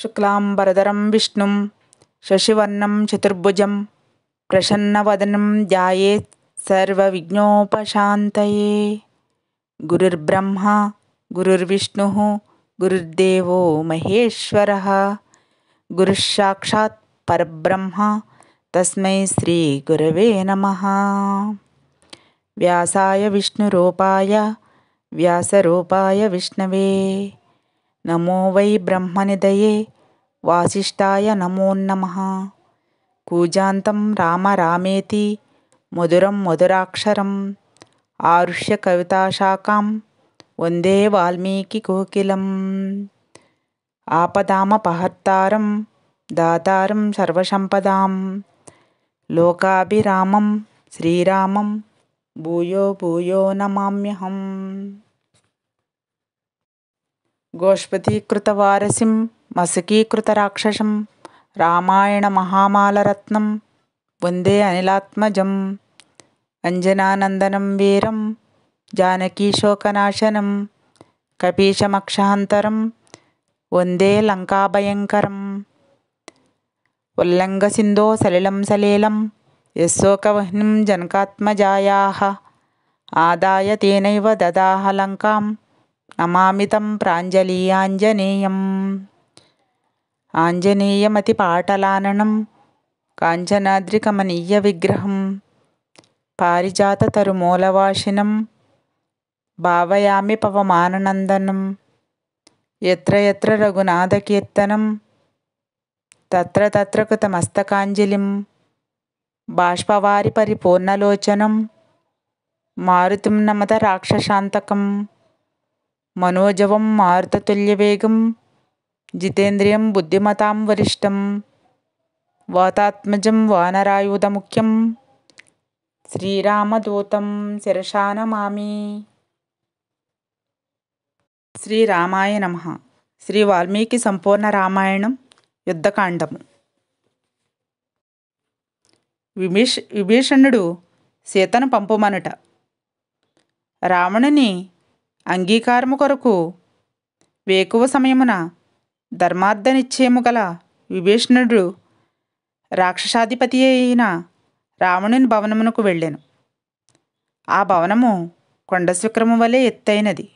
శుక్లాంబరధరం విష్ణుం శశివర్ణం చతుర్భుజం ప్రసన్నవదనం ధ్యాయేత్ సర్వవిఘ్నోపశాంతయే. గురుర్బ్రహ్మ గురుర్విష్ణుః గురుర్దేవో మహేశ్వరః. గురుఃసాక్షాత్ పరబ్రహ్మ తస్మై శ్రీ గురవే నమః. వ్యాసాయ విష్ణురూపాయ వ్యాసరూపాయ విష్ణవే నమో వై బ్రహ్మనిధయే వాసిష్ఠాయ నమో నమః. కూజాంతం రామ రామేతి మధురం మధురాక్షరం ఆరుష్య కవితాశాఖాం వందే వాల్మీకి కోకిలం. ఆపదామపహర్తారం దాతారం సర్వసంపదాం లోకాభిరామం శ్రీరామం భూయో భూయో నమామ్యహం. గోష్పదీకృతవారసిం మశకీకృతరాక్షసం రామాయణ మహామాలరత్నం వందే అనిలాత్మజం. అంజనానందనం వీరం జానకీశోకనాశనం కపీశమక్షాంతరం వందే లంకాభయంకరం. ఉల్లంఘసింధో సలిలం సలీలం యశోకవహ్నిం జనకాత్మజాయాః ఆదాయ తేనైవ దదాహ లంకాం నమామి తం ప్రాంజలీయాంజనేయం. ఆంజనేయమతిపాటలాననం కాంచనాద్రికమనీయ విగ్రహం పారిజాతతరుమూలవాసినం భావయామి పవమాననందనం. యత్ర యత్ర రఘునాథకీర్తనం తత్ర తత్ర కృతమస్తకాంజలిం బాష్పవారి పరిపూర్ణలోచనం మారుతిం నమత రాక్షసాంతకం. మనోజవం మారుతతుల్యవేగం జితేంద్రియం బుద్ధిమతాం వరిష్టం వాతాత్మజం వానరాయుధముఖ్యం శ్రీరామదూతం శిరసా నమామి. శ్రీరామాయ నమః. శ్రీ వాల్మీకి సంపూర్ణ రామాయణం యుద్ధకాండము. విభీషణుడు సీతను పంపుమనుట. రావణుని అంగీకారము కొరకు వేకువ సమయమున ధర్మార్థ నిశ్చయము గల విభీషణుడు రాక్షసాధిపతి అయిన రావణుని భవనమునకు వెళ్ళెను. ఆ భవనము కొండశిఖరము వలె ఎత్తైనది.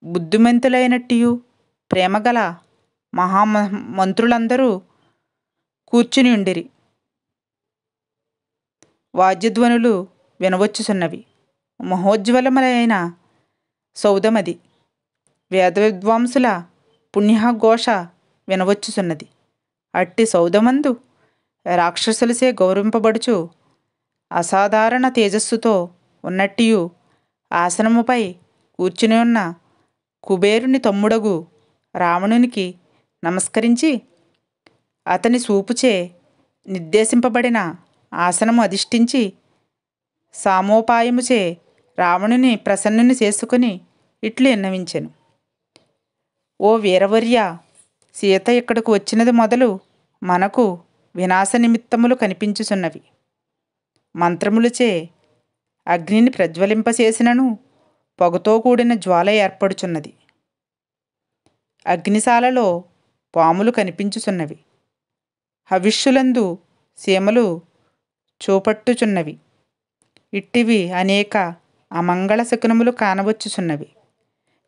బుద్ధిమంతులైనట్టియు ప్రేమగల మహామంత్రులందరూ కూర్చుని ఉండిరి. వాద్యధ్వనులు వినవచ్చుచున్నవి. మహోజ్వలములైన సౌధమది. వేదవిద్వాంసుల పుణ్యఘోష వినవచ్చుచున్నది. అట్టి సౌధమందు రాక్షసులచే గౌరవింపబడుచు అసాధారణ తేజస్సుతో ఉన్నట్టియు ఆసనముపై కూర్చుని ఉన్న కుబేరుని తమ్ముడగు రావణునికి నమస్కరించి అతని చూపుచే నిర్దేశింపబడిన ఆసనము అధిష్ఠించి సామోపాయముచే రావణుని ప్రసన్నుని చేసుకుని ఇట్లు విన్నవించెను. ఓ వీరవర్య, సీత ఇక్కడకు వచ్చినది మొదలు మనకు వినాశ నిమిత్తములు కనిపించుచున్నవి. మంత్రములచే అగ్నిని ప్రజ్వలింపచేసినను పొగతో కూడిన జ్వాల ఏర్పడుచున్నది. అగ్నిశాలలో పాములు కనిపించుచున్నవి. హవిష్యులందు సీమలు చూపట్టుచున్నవి. ఇట్టివి అనేక అమంగళ శకునములు కానవచ్చుచున్నవి.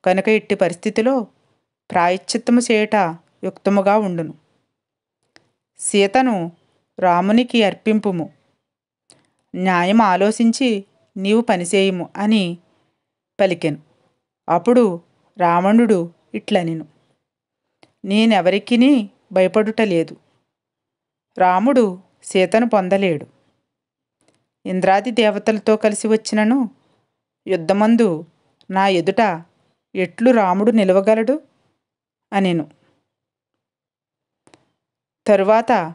కనుక ఇట్టి పరిస్థితిలో ప్రాయశ్చిత్తము చేయుట యుక్తముగా ఉండును. సీతను రామునికి అర్పింపుము. న్యాయం ఆలోచించి నీవు పనిచేయుము అని పలికెను. అప్పుడు రావణుడు ఇట్లనెను. నేనెవరికిని భయపడుట లేదు. రాముడు సీతను పొందలేడు. ఇంద్రాది దేవతలతో కలిసి వచ్చినను యుద్ధమందు నా ఎదుట ఎట్లు రాముడు నిలవగలడు అనెను. తరువాత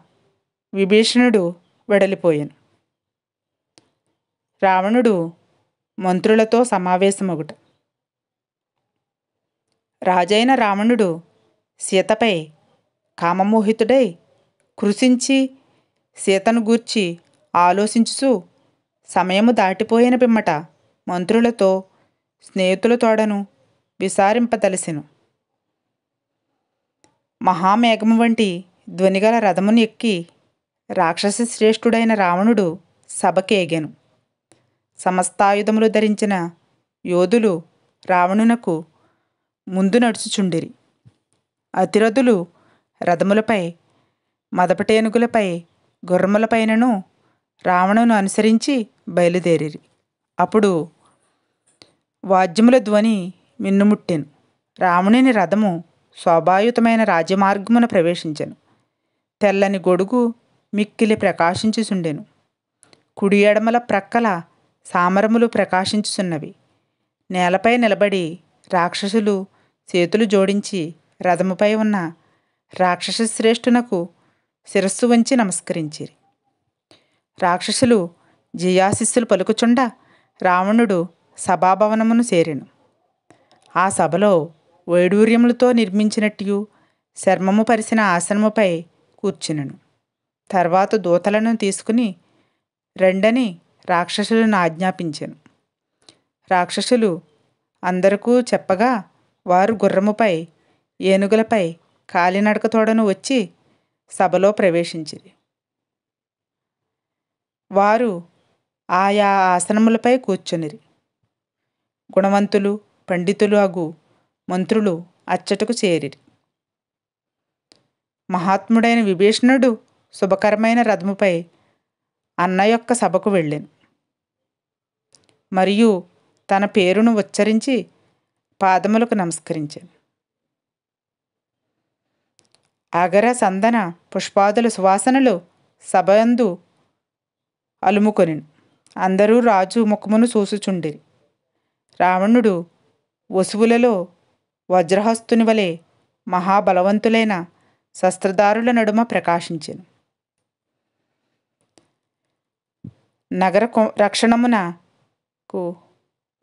విభీషణుడు వెడలిపోయాను. రావణుడు మంత్రులతో సమావేశమగుట. రాజైన రావణుడు సీతపై కామమోహితుడై కృషించి సీతను గూర్చి ఆలోచించుచు సమయము దాటిపోయిన పిమ్మట మంత్రులతో స్నేహితులతోడను విచారింపదలసెను. మహామేఘము వంటి ధ్వనిగల రథమును ఎక్కి రాక్షస శ్రేష్ఠుడైన రావణుడు సభకేగెను. సమస్తాయుధములు ధరించిన యోధులు రావణునకు ముందు నడుచుచుండిరి. అతిరథులు రథములపై, మదపటేనుగులపై, గుర్రములపైనను రావణును అనుసరించి బయలుదేరిరి. అప్పుడు వాద్యముల ధ్వని మిన్నుముట్టెను. రావణుని రథము శోభాయుతమైన రాజ్యమార్గమున ప్రవేశించెను. తెల్లని గొడుగు మిక్కిలి ప్రకాశించుచుండెను. కుడి ఎడమల ప్రక్కల సామరములు ప్రకాశించుచున్నవి. నేలపై నిలబడి రాక్షసులు చేతులు జోడించి రథముపై ఉన్న రాక్షస శ్రేష్ఠునకు శిరస్సు వంచి నమస్కరించిరి. రాక్షసులు జయాశిస్సులు పలుకుచుండ రావణుడు సభాభవనమును చేరెను. ఆ సభలో వైడూర్యములతో నిర్మించినట్టు చర్మము పరిసిన ఆసనముపై కూర్చునెను. తర్వాత దూతలను తీసుకుని రెండని రాక్షసులను ఆజ్ఞాపించెను. రాక్షసులు అందరికీ చెప్పగా వారు గుర్రముపై, ఏనుగులపై కాలినడకతోడను వచ్చి సభలో ప్రవేశించిరి. వారు ఆయా ఆసనములపై కూర్చునిరి. గుణవంతులు, పండితులు అగు మంత్రులు అచ్చటకు చేరిరి. మహాత్ముడైన విభీషణుడు శుభకరమైన రథముపై అన్న యొక్క సభకు వెళ్ళెను. మరియు తన పేరును ఉచ్చరించి పాదములకు నమస్కరించాను. అగర సందన పుష్పాదుల సువాసనలు సభయందు అలుముకొనెను. అందరూ రాజు ముఖమును చూసుచుండిరి. రావణుడు వసువులలో వజ్రహస్తుని వలె మహాబలవంతులైన శస్త్రధారుల నడుమ ప్రకాశించెను.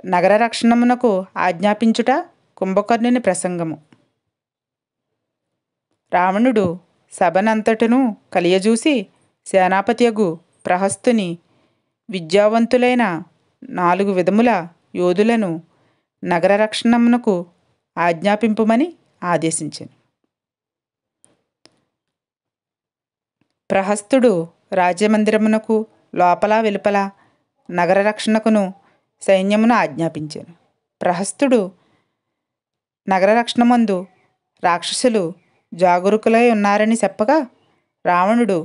నగర రక్షణమునకు ఆజ్ఞాపించుట కుంభకర్ణుని ప్రసంగము. రావణుడు సభనంతటను కలియజూసి సేనాపతియగు ప్రహస్తుని విద్యావంతులైన 4 విధముల యోధులను నగర రక్షణమునకు ఆజ్ఞాపింపుమని ఆదేశించెను. ప్రహస్తుడు రాజ్యమందిరమునకు లోపల వెలుపల నగర రక్షణకును సైన్యమును ఆజ్ఞాపించెను. ప్రహస్తుడు నగర రక్షణమందు రాక్షసులు జాగరూకులై ఉన్నారని చెప్పగా రావణుడు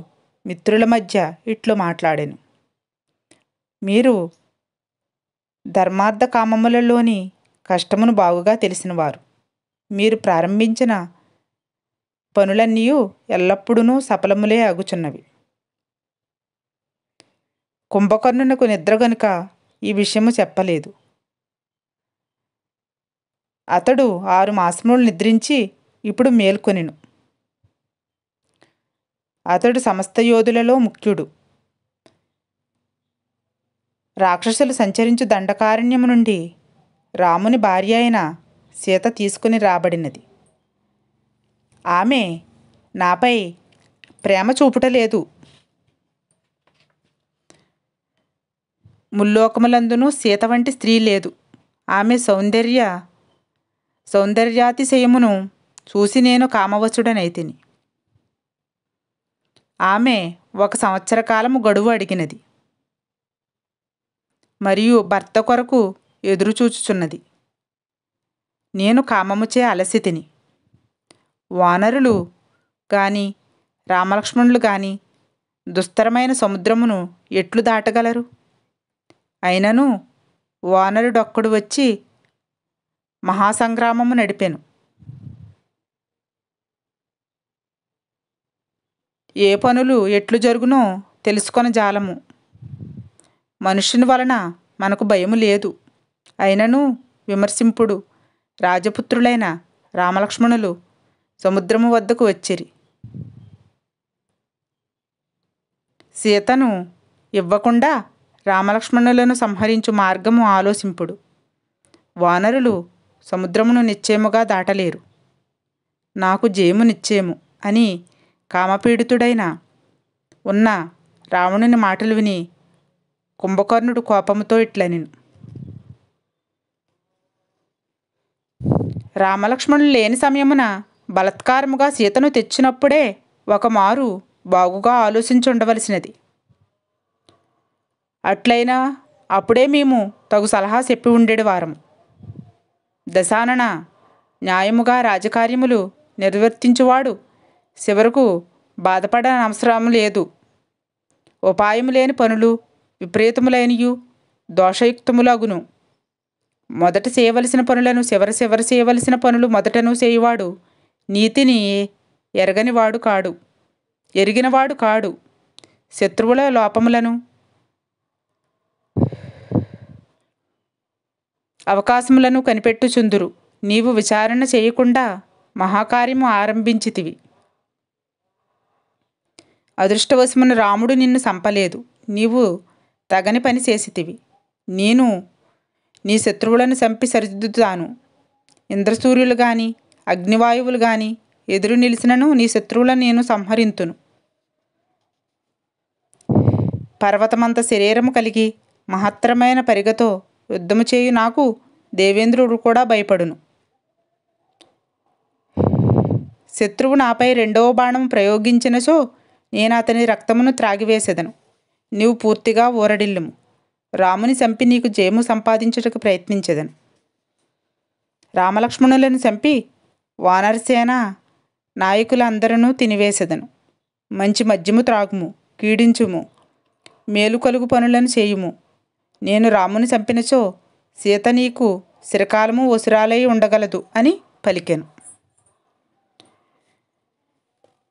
మిత్రుల మధ్య ఇట్లు మాట్లాడెను. మీరు ధర్మార్థ కామములలోని కష్టమును బాగుగా తెలిసినవారు. మీరు ప్రారంభించిన పనులన్నీ ఎల్లప్పుడూ సఫలములే అగుచున్నవి. కుంభకర్ణునకు నిద్ర గనుక ఈ విషయము చెప్పలేదు. అతడు 6 మాసములు నిద్రించి ఇప్పుడు మేల్కొనెను. అతడు సమస్త యోధులలో ముఖ్యుడు. రాక్షసులు సంచరించు దండకారణ్యము నుండి రాముని భార్య అయిన సీత తీసుకుని రాబడినది. ఆమె నాపై ప్రేమ చూపుటలేదు. ముల్లోకములందును సీత వంటి స్త్రీ లేదు. ఆమె సౌందర్యాతిశయమును చూసి నేను కామవశుడనైతిని. ఆమె 1 సంవత్సర కాలము గడువు అడిగినది మరియు భర్త కొరకు ఎదురుచూచుచున్నది. నేను కామముచే అలసితిని. వానరులు గాని రామలక్ష్మణులు గాని దుస్తరమైన సముద్రమును ఎట్లు దాటగలరు? అయినను వానరుడొక్కడు వచ్చి మహాసంగ్రామము నడిపెను. ఏ పనులు ఎట్లు జరుగునో తెలుసుకొన జాలము. మనుష్యుని వలన మనకు భయము లేదు. అయినను విమర్శింపుడు రాజపుత్రులైన రామలక్ష్మణులు సముద్రము వద్దకు వచ్చిరి. సీతను ఇవ్వకుండా రామలక్ష్మణులను సంహరించు మార్గము ఆలోచింపుడు. వానరులు సముద్రమును నిశ్చయముగా దాటలేరు. నాకు జయము నిశ్చయము అని కామపీడితుడైన ఉన్న రావణుని మాటలు విని కుంభకర్ణుడు కోపముతో ఇట్లనెను. రామలక్ష్మణులు లేని సమయమున బలత్కారముగా సీతను తెచ్చినప్పుడే ఒకమారు బాగుగా ఆలోచించుండవలసినది. అట్లయినా అప్పుడే మేము తగు సలహా చెప్పి ఉండేది వారము. దశానన న్యాయముగా రాజకార్యములు నిర్వర్తించువాడు చివరకు బాధపడనవసరం లేదు. ఉపాయము లేని పనులు విపరీతములైనయు దోషయుక్తములగును. మొదట చేయవలసిన పనులను చివర చేయవలసిన పనులు మొదటను చేయువాడు నీతిని ఎరిగినవాడు కాడు. శత్రువుల లోపములను అవకాశములను కనిపెట్టుచుందురు. నీవు విచారణ చేయకుండా మహాకార్యము ఆరంభించితివి. అదృష్టవశమున రాముడు నిన్ను చంపలేదు. నీవు తగని పని చేసితివి. నేను నీ శత్రువులను చంపి సరిదిద్దుతాను. ఇంద్రసూర్యులు గాని అగ్నివాయువులు గాని ఎదురు నిలిచినను నీ శత్రువులను నేను సంహరింతును. పర్వతమంత శరీరము కలిగి మహత్తరమైన పరిగతో యుద్ధము చేయు నాకు దేవేంద్రుడు కూడా భయపడును. శత్రువు నాపై రెండవ బాణము ప్రయోగించినచో నేను అతని రక్తమును త్రాగివేసెదను. నీవు పూర్తిగా ఊరడిల్లుము. రాముని చంపి నీకు జయము సంపాదించుటకు ప్రయత్నించెదను. రామలక్ష్మణులను చంపి వానరసేన నాయకులందరూ తినివేసెదను. మంచి మద్యము త్రాగుము, కీడించుము, మేలు కలుగు పనులను చేయుము. నేను రాముని చంపినచో సీత నీకు చిరకాలము ఒసురాలై ఉండగలదు అని పలికెను.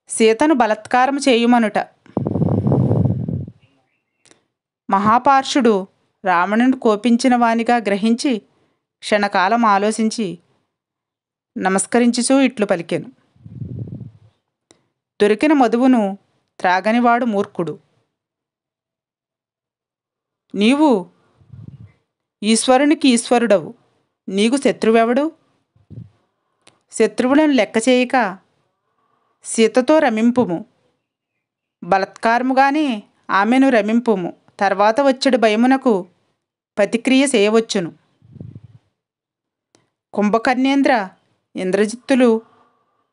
సీతను బలత్కారము చేయుమనుట. మహాపార్షుడు రావణుని కోపించిన వానిగా గ్రహించి క్షణకాలం ఆలోచించి నమస్కరించుచూ ఇట్లు పలికెను. దొరికిన మధువును త్రాగనివాడు మూర్ఖుడు. నీవు ఈశ్వరునికి ఈశ్వరుడవు. నీకు శత్రువెవడు? శత్రువులను లెక్క చేయక సీతతో రమింపుము. బలత్కారముగానే ఆమెను రమింపుము. తర్వాత వచ్చేడు భయమునకు ప్రతిక్రియ చేయవచ్చును. కుంభకర్ణేంద్ర ఇంద్రజిత్తులు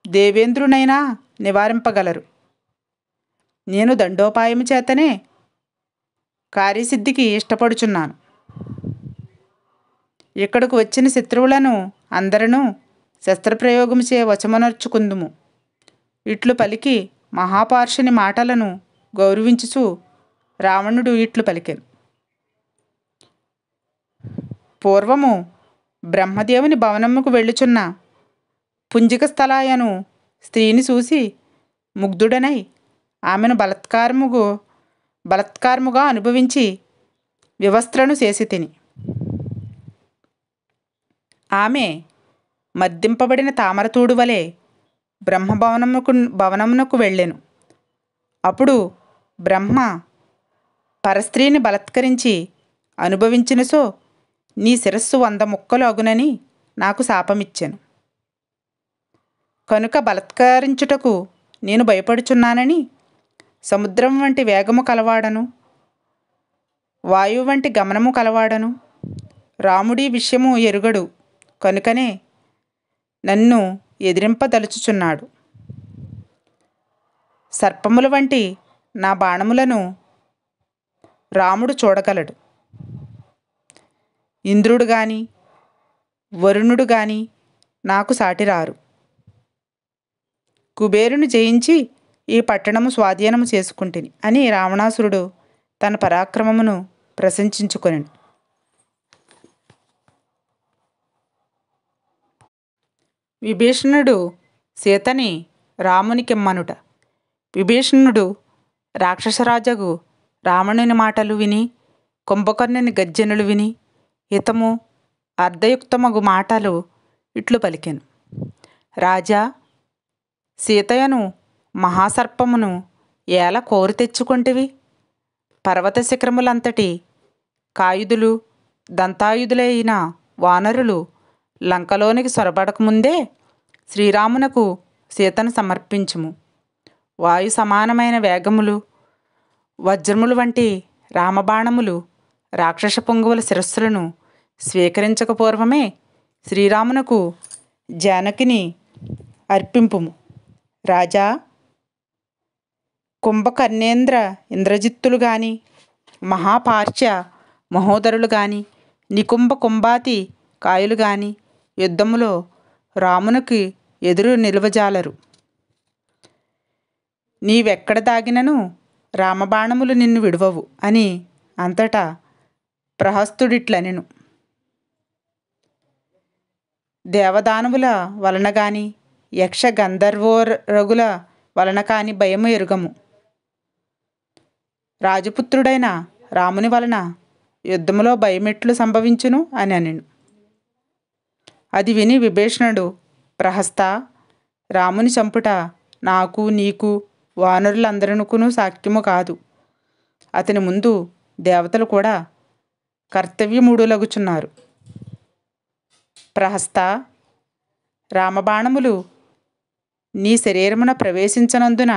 దేవేంద్రునైనా నివారింపగలరు. నేను దండోపాయము చేతనే కార్యసిద్ధికి ఇష్టపడుచున్నాను. ఇక్కడకు వచ్చిన శత్రువులను అందరూ శస్త్రప్రయోగముచే వశమునర్చుకుందుము. ఇట్లు పలికి మహాపార్షుని మాటలను గౌరవించుచు రావణుడు ఇట్లు పలికెను. పూర్వము బ్రహ్మదేవుని భవనముకు వెళ్ళుచున్న పుంజిక స్థలాయను స్త్రీని చూసి ముగ్ధుడనై ఆమెను బలత్కారముగా అనుభవించి వివస్త్రను చేసి తిని. ఆమె మర్దింపబడిన తామరతూడు వలె భవనమునకు వెళ్ళెను. అప్పుడు బ్రహ్మ పరస్త్రీని బలత్కరించి అనుభవించినసో నీ శిరస్సు 100 ముక్కలు అగునని నాకు శాపమిచ్చెను. కనుక బలత్కరించుటకు నేను భయపడుచున్నానని సముద్రం వంటి వేగము కలవాడను, వాయువు వంటి గమనము కలవాడను రాముడి విషయము ఎరుగడు. కనుకనే నన్ను ఎదిరింపదలుచుచున్నాడు. సర్పముల వంటి నా బాణములను రాముడు చూడగలడు. ఇంద్రుడు గాని వరుణుడు గాని నాకు సాటిరారు. కుబేరుని జయించి ఈ పట్టణము స్వాధీనము చేసుకుంటిని అని రావణాసురుడు తన పరాక్రమమును ప్రశంసించుకొనెను. విభీషణుడు సీతని రామునికిమ్మనుట. విభీషణుడు రాక్షసరాజగు రావణుని మాటలు విని కుంభకర్ణుని గర్జనలు విని హితము అర్ధయుక్తమగు మాటలు ఇట్లు పలికెను. రాజా, సీతయను మహాసర్పమును ఎలా కోరి తెచ్చుకొంటివి? పర్వత శిఖరములంతటి కాయుధులు దంతాయుధులైన వానరులు లంకలోనికి సొరబడకముందే శ్రీరామునకు సీతను సమర్పించుము. వాయు సమానమైన వేగములు వజ్రములు వంటి రామబాణములు రాక్షస పొంగువుల శిరస్సులను స్వీకరించక పూర్వమే శ్రీరామునకు జానకిని అర్పింపుము. రాజా, కుంభకర్ణేంద్ర ఇంద్రజిత్తులు గాని, మహాపార్శ్య మహోదరులు గాని, నికుంభ కుంభాతి కాయులు గాని యుద్ధములో రామునికి ఎదురు నిలువజాలరు. నీవెక్కడ దాగినను రామబాణములు నిన్ను విడువవు అని అంతటా ప్రహస్తుడిట్లనెను. దేవదానవుల వలన గాని యక్ష గంధర్వోరగుల వలన కాని భయము ఎరుగము. రాజపుత్రుడైన రాముని వలన యుద్ధములో భయమెట్లు సంభవించును అని అనెను. అది విని విభీషణుడు, ప్రహస్త, రాముని చంపుట నాకు నీకు వానరులందరినకును సాధ్యము కాదు. అతని ముందు దేవతలు కూడా కర్తవ్యమూఢులగుచున్నారు. ప్రహస్త, రామబాణములు నీ శరీరమున ప్రవేశించనందున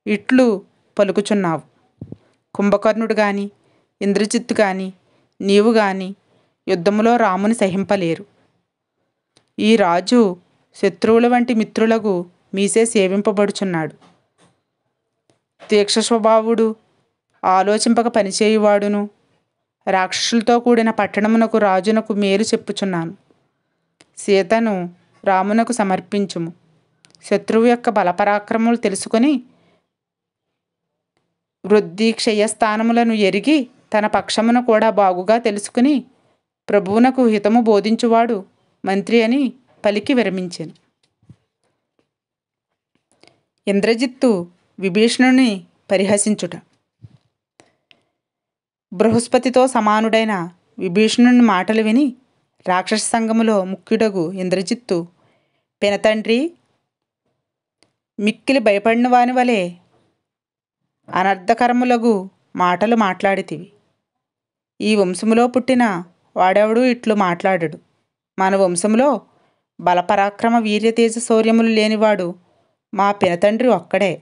ఇట్లు పలుకుచున్నావు. కుంభకర్ణుడు గాని ఇంద్రజిత్తు గాని నీవు గాని యుద్ధములో రాముని సహింపలేరు. ఈ రాజు శత్రువుల వంటి మిత్రులకు మీసే సేవింపబడుచున్నాడు. తీక్ష స్వభావుడు, ఆలోచింపక పనిచేయువాడును, రాక్షసులతో కూడిన పట్టణమునకు రాజునకు మేలు చెప్పుచున్నాను. సీతను రామునకు సమర్పించుము. శత్రువు యొక్క బలపరాక్రములు తెలుసుకొని వృద్ధి క్షయస్థానములను ఎరిగి తన పక్షమును కూడా బాగుగా తెలుసుకుని ప్రభువునకు హితము బోధించువాడు మంత్రి అని పలికి విరమించెను. ఇంద్రజిత్తు విభీషణుని పరిహసించుట. బృహస్పతితో సమానుడైన విభీషణుని మాటలు విని రాక్షస సంఘములో ముఖ్యుడగు ఇంద్రజిత్తు, పినతండ్రి, మిక్కిలి భయపడిన వాని వలె అనర్థకరములగు మాటలు మాట్లాడితివి. ఈ వంశములో పుట్టిన వాడెవడు ఇట్లు మాట్లాడడు. మన వంశములో బలపరాక్రమ వీర్యతేజ శౌర్యములు లేనివాడు మా పినతండ్రి ఒక్కడే.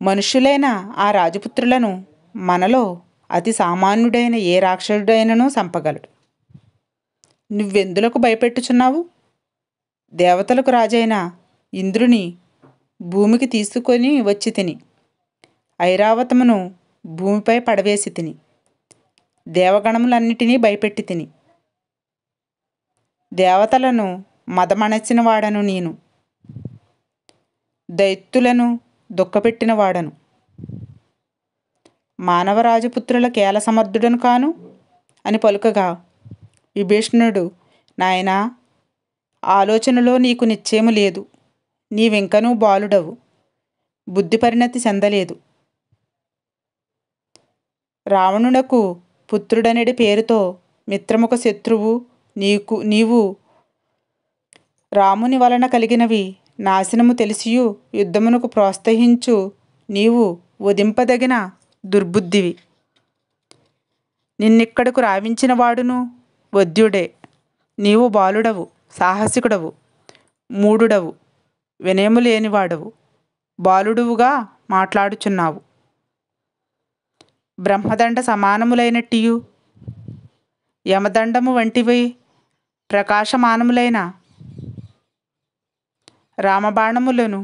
మనుష్యులైన ఆ రాజపుత్రులను మనలో అతి సామాన్యుడైన ఏ రాక్షసుడైనను చంపగలడు. నువ్వెందులకు భయపెట్టుచున్నావు? దేవతలకు రాజైన ఇంద్రుని భూమికి తీసుకొని వచ్చి తిని, ఐరావతమును భూమిపై పడవేసి తిని, దేవగణములన్నిటినీ భయపెట్టి తిని, దేవతలను మదమణచిన వాడను నేను, దైత్యులను దుఃఖపెట్టిన వాడను, మానవరాజపుత్రుల కేల సమర్థుడను కాను అని పలుకగా విభీషణుడు, నాయనా, ఆలోచనలో నీకు నిశ్చయము లేదు. నీవింకనూ బాలుడవు, బుద్ధి పరిణతి చెందలేదు. రావణునకు పుత్రుడనడి పేరుతో మిత్రముఖ శత్రువు నీవు రాముని వలన కలిగినవి నాశనము తెలిసియు యుద్ధమునకు ప్రోత్సహించు నీవు వధింపదగిన దుర్బుద్ధివి. నిన్నిక్కడకు రావించిన వాడును వధ్యుడే. నీవు బాలుడవు, సాహసికుడవు, మూఢుడవు, వినయము లేనివాడవు, బాలుడువుగా మాట్లాడుచున్నావు. బ్రహ్మదండ సమానములైనట్టియు యమదండము వంటివి ప్రకాశమానములైన రామబాణములను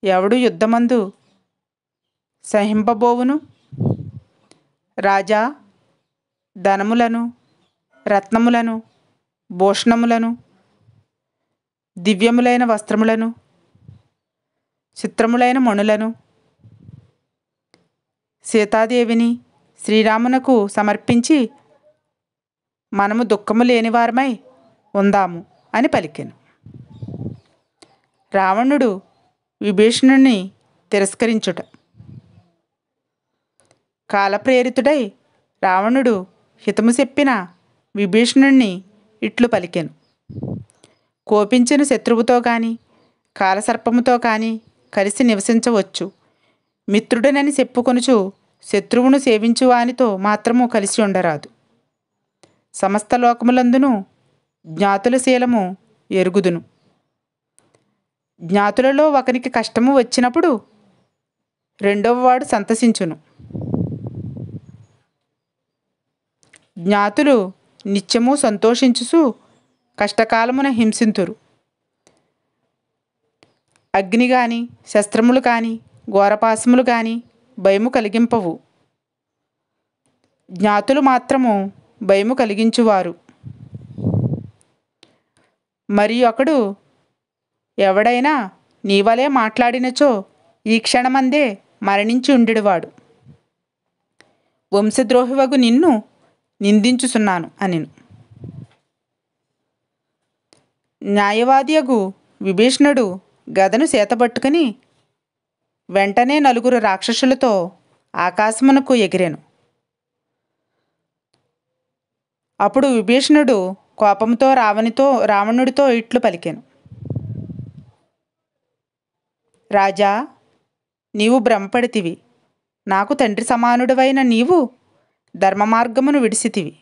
ఎవడు యుద్ధమందు సహింపబోవును? రాజా, ధనములను, రత్నములను, భూషణములను, దివ్యములైన వస్త్రములను, చిత్రములైన మణులను సీతాదేవిని శ్రీరామునకు సమర్పించి మనము దుఃఖము లేనివారమై ఉందాము అని పలికెను. రావణుడు విభీషణుని తిరస్కరించుట. కాలప్రేరితుడై రావణుడు హితము చెప్పిన విభీషణుణ్ణి ఇట్లు పలికెను. కోపించిన శత్రువుతో గాని కాలసర్పముతో కాని కలిసి నివసించవచ్చు. మిత్రుడనని చెప్పుకొనుచు శత్రువును సేవించు వానితో మాత్రము కలిసి ఉండరాదు. సమస్త లోకములందును జ్ఞాతుల శీలము ఎరుగుదును. జ్ఞాతులలో ఒకనికి కష్టము వచ్చినప్పుడు రెండవవాడు సంతసించును. జ్ఞాతులు నిత్యము సంతోషించుచు కష్టకాలమున హింసింతురు. అగ్ని గాని శస్త్రములు కాని ఘోరపాశములు గాని భయము కలిగింపవు. జ్ఞాతులు మాత్రము భయము కలిగించువారు. మరి ఒకడు ఎవడైనా నీవలే మాట్లాడినచో ఈ క్షణమందే మరణించి ఉండెడువాడు. వంశద్రోహివగు నిన్ను నిందించుచున్నాను అనెను. న్యాయవాదియగు విభీషణుడు గదను చేతబట్టుకుని వెంటనే 4 రాక్షసులతో ఆకాశమునకు ఎగిరెను. అప్పుడు విభీషణుడు కోపంతో రావణుడితో ఇట్లు పలికెను. రాజా, నీవు భ్రమపడితివి. నాకు తండ్రి సమానుడవైన నీవు ధర్మ మార్గమును విడిసితివి.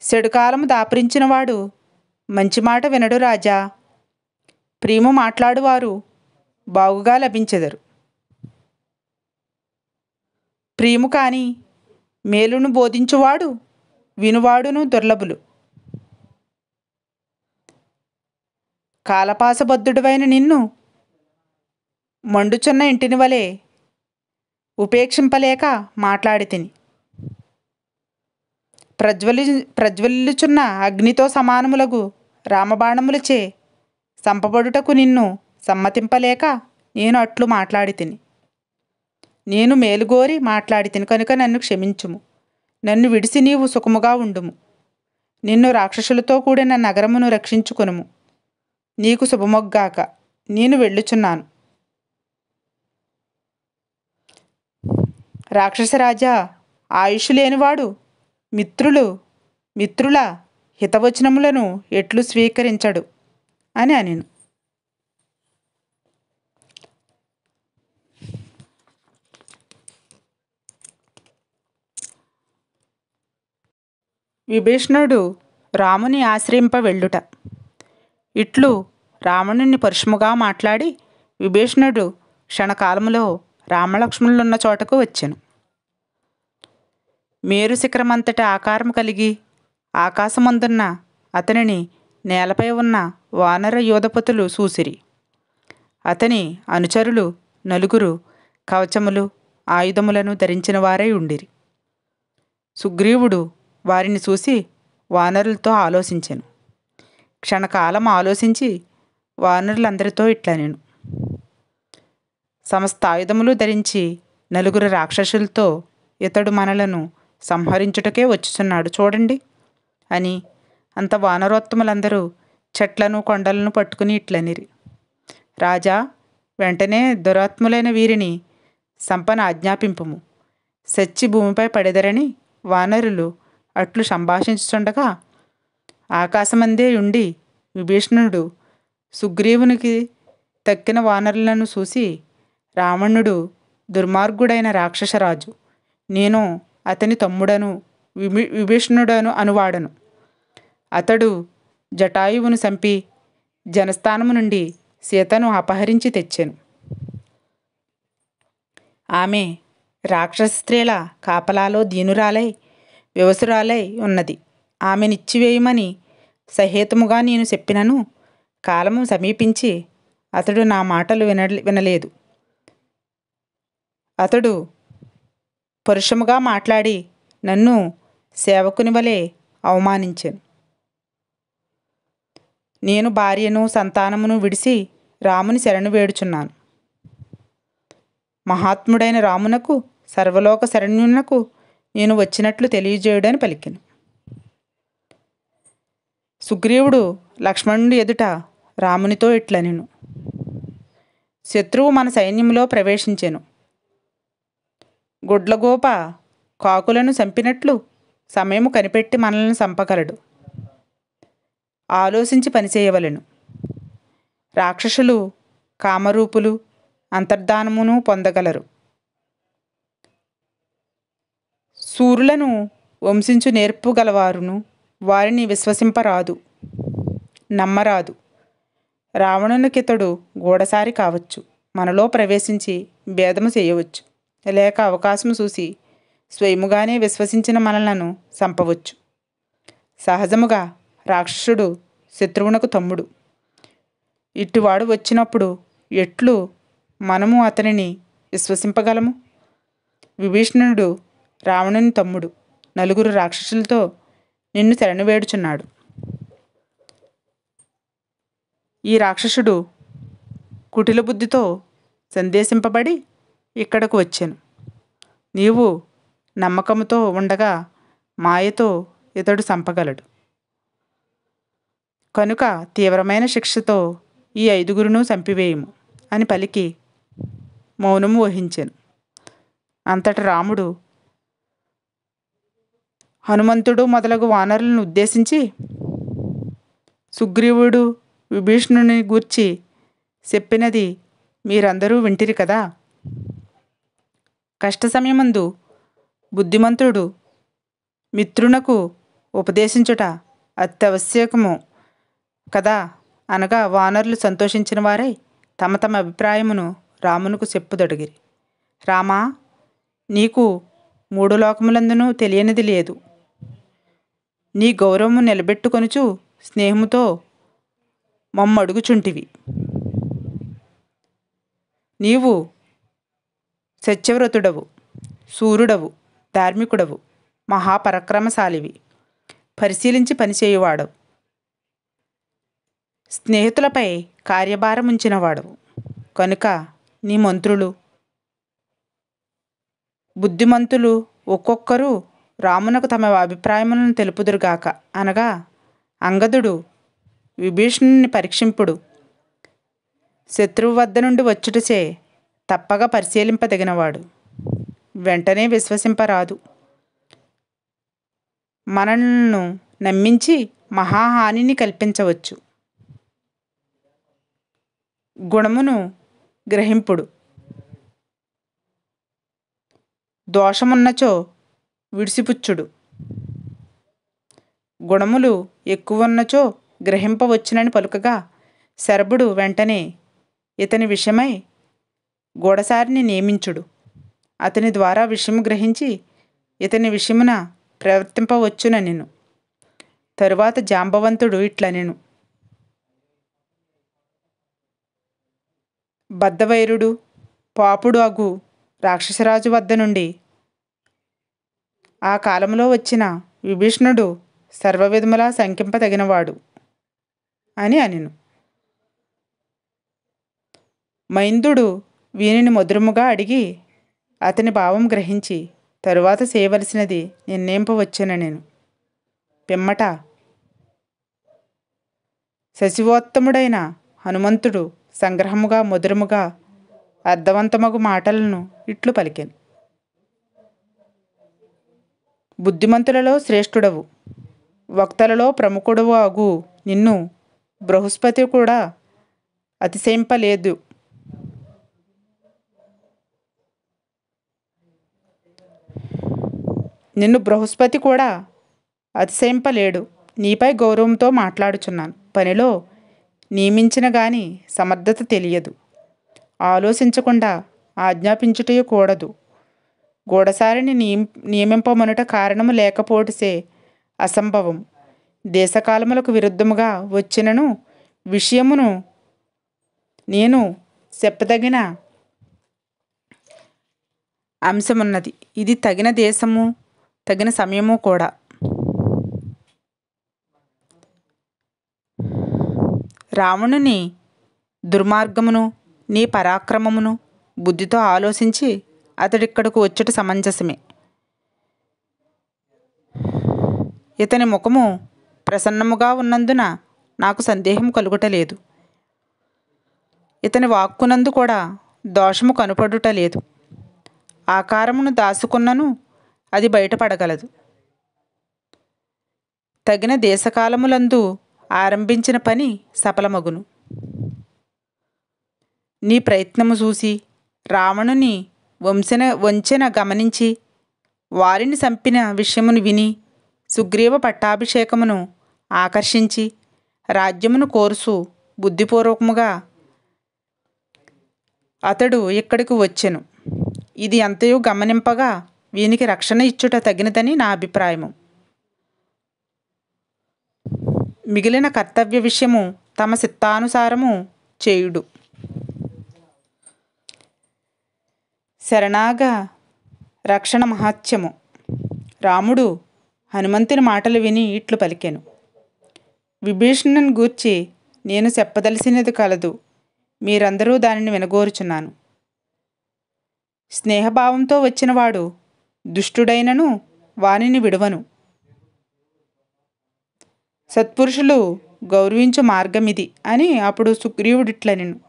చెడుకాలము దాపురించినవాడు మంచి మాట వినడు రాజా. ప్రియము మాట్లాడువారు బాగుగా లభించెదరు. ప్రియము కాని మేలును బోధించువాడు వినువాడును దుర్లభులు. కాలపాసబద్ధుడవైన నిన్ను మండుచున్న ఇంటిని వలె ఉపేక్షింపలేక మాట్లాడి తిని. ప్రజ్వలిల్లుచున్న అగ్నితో సమానములగు రామబాణములచే సంపబడుటకు నిన్ను సమ్మతింపలేక నేను అట్లు మాట్లాడి తిని. నేను మేలుగోరి మాట్లాడి తిని కనుక నన్ను క్షమించుము. నన్ను విడిసి నీవు సుఖముగా ఉండుము. నిన్ను రాక్షసులతో కూడిన నగరమును రక్షించుకొనుము. నీకు శుభమొగ్గాక. నేను వెళ్ళుచున్నాను. రాక్షసరాజా, ఆయుష్ లేనివాడు మిత్రుల హితవచనములను ఎట్లు స్వీకరించడు అని అనెను. విభీషణుడు రాముని ఆశ్రయింప వెళ్ళుట. ఇట్లు రావణుని పరుషముగా మాట్లాడి విభీషణుడు క్షణకాలములో రామలక్ష్మణులున్న చోటకు వచ్చెను. మేరు శిఖరమంతటి ఆకారము కలిగి ఆకాశమందున్న అతనిని నేలపై ఉన్న వానర యోధపతులు చూసిరి. అతని అనుచరులు 4 కవచములు ఆయుధములను ధరించిన వారై ఉండిరి. సుగ్రీవుడు వారిని చూసి వానరులతో ఆలోచించెను. క్షణకాలం ఆలోచించి వానరులందరితో ఇట్లనెను. సమస్త ఆయుధములు ధరించి 4 రాక్షసులతో ఇతడు మనలను సంహరించుటకే వచ్చుచున్నాడు చూడండి అని అంత వానరోత్తములందరూ చెట్లను కొండలను పట్టుకుని ఇట్లనిరి. రాజా, వెంటనే దురాత్ములైన వీరిని సంపన ఆజ్ఞాపింపుము. సచ్చి భూమిపై పడెదరని వానరులు అట్లు సంభాషించుచుండగా ఆకాశమందే ఉండి విభీషణుడు సుగ్రీవునికి తక్కిన వానరులను చూసి, రావణుడు దుర్మార్గుడైన రాక్షసరాజు. నేను అతని తమ్ముడను విభీషణుడను అనువాడను. అతడు జటాయువును చంపి జనస్థానము నుండి సీతను అపహరించి తెచ్చెను. ఆమె రాక్షస స్త్రీల కాపలాలో దీనురాలై వివసురాలై ఉన్నది. ఆమెనిచ్చివేయమని సహేతుముగా నేను చెప్పినను కాలము సమీపించి అతడు నా మాటలు వినలేదు. అతడు పరుషముగా మాట్లాడి నన్ను సేవకుని వలె అవమానించెను. నేను భార్యను సంతానమును విడిసి రాముని శరణు వేడుచున్నాను. మహాత్ముడైన రామునకు సర్వలోక శరణ్యునకు నేను వచ్చినట్లు తెలియజేయుడని పలికెను. సుగ్రీవుడు లక్ష్మణుడి ఎదుట రామునితో ఇట్లనెను. శత్రువు మన సైన్యంలో ప్రవేశించెను. గుడ్లగోప కాకులను చంపినట్లు సమయము కనిపెట్టి మనల్ని చంపగలడు. ఆలోచించి పనిచేయవలెను. రాక్షసులు కామరూపులు అంతర్ధానమును పొందగలరు. సూరులను వంశించు నేర్పు గలవారును వారిని విశ్వసింపరాదు, నమ్మరాదు. రావణునికితడు గూఢసారి కావచ్చు. మనలో ప్రవేశించి భేదము చేయవచ్చు. లేక అవకాశము చూసి స్వయముగానే విశ్వసించిన మనలను చంపవచ్చు. సహజముగా రాక్షసుడు శత్రువునకు తమ్ముడు. ఇట్టువాడు వచ్చినప్పుడు ఎట్లు మనము అతనిని విశ్వసింపగలము? విభీషణుడు రావణుని తమ్ముడు 4 రాక్షసులతో నిన్ను శరణు వేడుచున్నాడు. ఈ రాక్షసుడు కుటిల బుద్ధితో సందేశింపబడి ఇక్కడకు వచ్చాను. నీవు నమ్మకముతో ఉండగా మాయతో ఇతడు చంపగలడు. కనుక తీవ్రమైన శిక్షతో ఈ 5గురును చంపివేయము అని పలికి మౌనము వహించాను. అంతట రాముడు హనుమంతుడు మొదలగు వానరులను ఉద్దేశించి, సుగ్రీవుడు విభీషణుని గూర్చి చెప్పినది మీరందరూ వింటిరి కదా. కష్ట సమయమందు బుద్ధిమంతుడు మిత్రునకు ఉపదేశించుట అత్యవశ్యకము కదా అనగా వానరులు సంతోషించిన వారై తమ తమ అభిప్రాయమును రామునకు చెప్పుదొడిగిరి. రామా, నీకు 3 లోకములందునూ తెలియనిది లేదు. నీ గౌరవము నిలబెట్టుకొనుచు స్నేహముతో మమ్మడుగుచుంటివి. నీవు సత్యవ్రతుడవు, సూర్యుడవు, ధార్మికుడవు, మహాపరాక్రమశాలివి, పరిశీలించి పనిచేయువాడవు, స్నేహితులపై కార్యభారముంచినవాడవు. కనుక నీ మంత్రులు బుద్ధిమంతులు ఒక్కొక్కరు రామునకు తమ అభిప్రాయములను తెలుపుదురుగాక అనగా అంగదుడు విభీషణుని పరీక్షింపుడు. శత్రువు వద్ద నుండి వచ్చుటచే తప్పగా పరిశీలింపదగినవాడు, వెంటనే విశ్వసింపరాదు. మనలను నమ్మించి మహాహానిని కల్పించవచ్చు. గుణమును గ్రహింపుడు. దోషమున్నచో విడిసిపుచ్చుడు. గుణములు ఎక్కువన్నచో గ్రహింపవచ్చునని పలుకగా శరభుడు వెంటనే ఇతని విషయమై గూఢసారిని నియమించుడు. అతని ద్వారా విషయము గ్రహించి ఇతని విషయమున ప్రవర్తింపవచ్చునెను. తరువాత జాంబవంతుడు ఇట్లనెను. బద్ధవైరుడు పాపుడు అగు రాక్షసరాజు వద్ద నుండి ఆ కాలంలో వచ్చిన విభీషణుడు సర్వవిధములా శంకింపదగినవాడు అని అనెను. మైందుడు వీనిని మధురముగా అడిగి అతని భావం గ్రహించి తరువాత చేయవలసినది నిర్ణయింపవచ్చునెను. పిమ్మట శశివోత్తముడైన హనుమంతుడు సంగ్రహముగా మధురముగా అర్థవంతమగు మాటలను ఇట్లు పలికెను. బుద్ధిమంతులలో శ్రేష్ఠుడవు, వక్తలలో ప్రముఖుడవు అగు నిన్ను బృహస్పతి కూడా అతిశయింపలేదు. నీపై గౌరవంతో మాట్లాడుచున్నాను. పనిలో నియమించిన గాని సమర్థత తెలియదు. ఆలోచించకుండా ఆజ్ఞాపించుటయు కూడదు. గూఢసారిని నియమింపమనుట కారణము లేకపోవటసే అసంభవం. దేశకాలములకు విరుద్ధముగా వచ్చినను విషయమును నేను చెప్పదగిన అంశమున్నది. ఇది తగిన దేశము, తగిన సమయము కూడా. రావణుని దుర్మార్గమును నీ పరాక్రమమును బుద్ధితో ఆలోచించి అతడిక్కడకు వచ్చుట సమంజసమే. ఇతని ముఖము ప్రసన్నముగా ఉన్నందున నాకు సందేహం కలుగుటలేదు. ఇతని వాక్కునందు కూడా దోషము కనుపడుటలేదు. ఆకారమును దాచుకున్నను అది బయటపడగలదు. తగిన దేశకాలములందు ఆరంభించిన పని సఫలమగును. నీ ప్రయత్నము చూసి రావణుని వంచెన గమనించి వారిని చంపిన విషయమును విని సుగ్రీవ పట్టాభిషేకమును ఆకర్షించి రాజ్యమును కోరుసు బుద్ధిపూర్వకముగా అతడు ఇక్కడికి వచ్చెను. ఇది అంతయు గమనింపగా వీనికి రక్షణ ఇచ్చుట తగినదని నా అభిప్రాయము. మిగిలిన కర్తవ్య విషయము తమ చిత్తానుసారము చేయుడు. శరణాగ రక్షణ మహాత్యము. రాముడు హనుమంతుని మాటలు విని ఇట్లు పలికెను. విభీషణుని గూర్చి నేను చెప్పదలసినది కలదు, మీరందరూ దానిని వినగోరుచున్నాను. స్నేహభావంతో వచ్చినవాడు దుష్టుడైనను వానిని విడువను. సత్పురుషులు గౌరవించు మార్గమిది అని అప్పుడు సుగ్రీవుడిట్లనెను.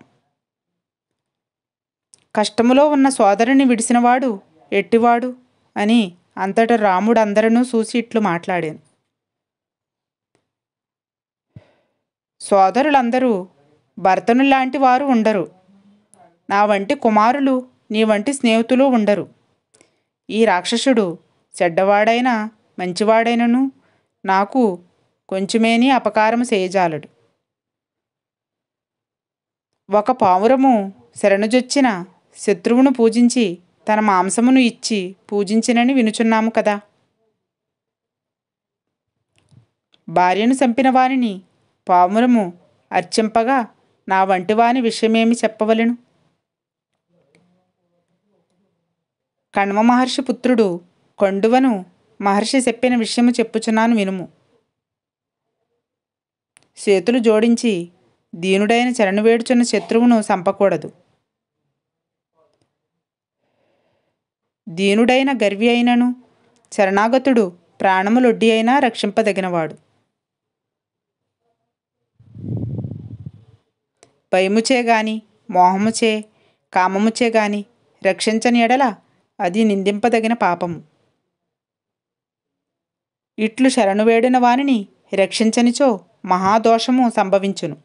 కష్టములో ఉన్న సోదరుని విడిసినవాడు ఎట్టివాడు అని అంతటా రాముడు అందరూ చూసి ఇట్లు మాట్లాడాను. సోదరులందరూ భర్తను లాంటి వారు ఉండరు. నా వంటి కుమారులు నీ వంటి స్నేహితులు ఉండరు. ఈ రాక్షసుడు చెడ్డవాడైనా మంచివాడైనను నాకు కొంచెమేని అపకారము చేయజాలడు. ఒక పావురము శరణుజొచ్చిన శత్రువును పూజించి తన మాంసమును ఇచ్చి పూజించినని వినుచున్నాము కదా. భార్యను చంపిన వారిని పావురము అర్చింపగా నా వంటి వాని విషయమేమి చెప్పవలెను? కణ్వ మహర్షి పుత్రుడు కొండువను మహర్షి చెప్పిన విషయము చెప్పుచున్నాను వినుము. చేతులు జోడించి దీనుడైన చరణు వేడుచున్న శత్రువును చంపకూడదు. దీనుడైన గర్వి అయినను శరణాగతుడు ప్రాణములొడ్డి అయినా రక్షింపదగినవాడు. భయముచే గాని మోహముచే కామముచే గాని రక్షించని ఎడల అది నిందింపదగిన పాపము. ఇట్లు శరణు వేడిన వానిని రక్షించనిచో మహాదోషము సంభవించును.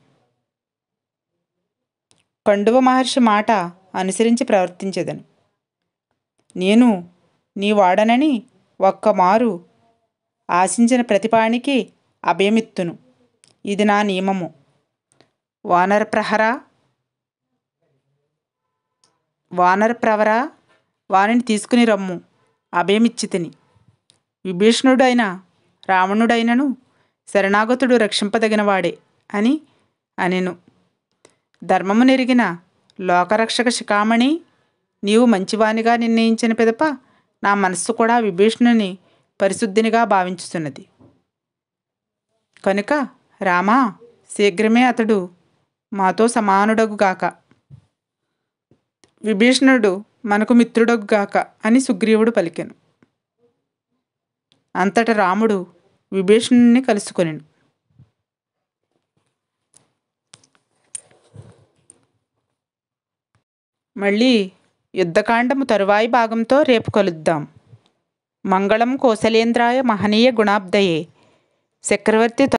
కండువ మహర్షి మాట అనుసరించి ప్రవర్తించెదను. నేను నీ వాడనని ఒక్కమారు ఆశించిన ప్రతిపానికి అభయమిత్తును. ఇది నా నియమము. వానరప్రవరా వానిని తీసుకుని రమ్ము, అభయమిచ్చితిని. విభీషణుడైన రావణుడైనను శరణాగతుడు రక్షింపదగినవాడే అని అనెను. ధర్మము నెరిగిన లోకరక్షక శిఖామణి, నీవు మంచివానిగా నిర్ణయించిన పిదప నా మనస్సు కూడా విభీషణుని పరిశుద్ధినిగా భావించుతున్నది. కనుక రామా, శీఘ్రమే అతడు మాతో సమానుడగుగాక, విభీషణుడు మనకు మిత్రుడగుగాక అని సుగ్రీవుడు పలికెను. అంతట రాముడు విభీషణుని కలుసుకొనెను. మళ్ళీ యుద్ధకాండము తరువాయి భాగంతో రేపు కలుద్దాం. మంగళం కోసలేంద్రాయ మహనీయ గుణాబ్దయే. చక్రవర్తి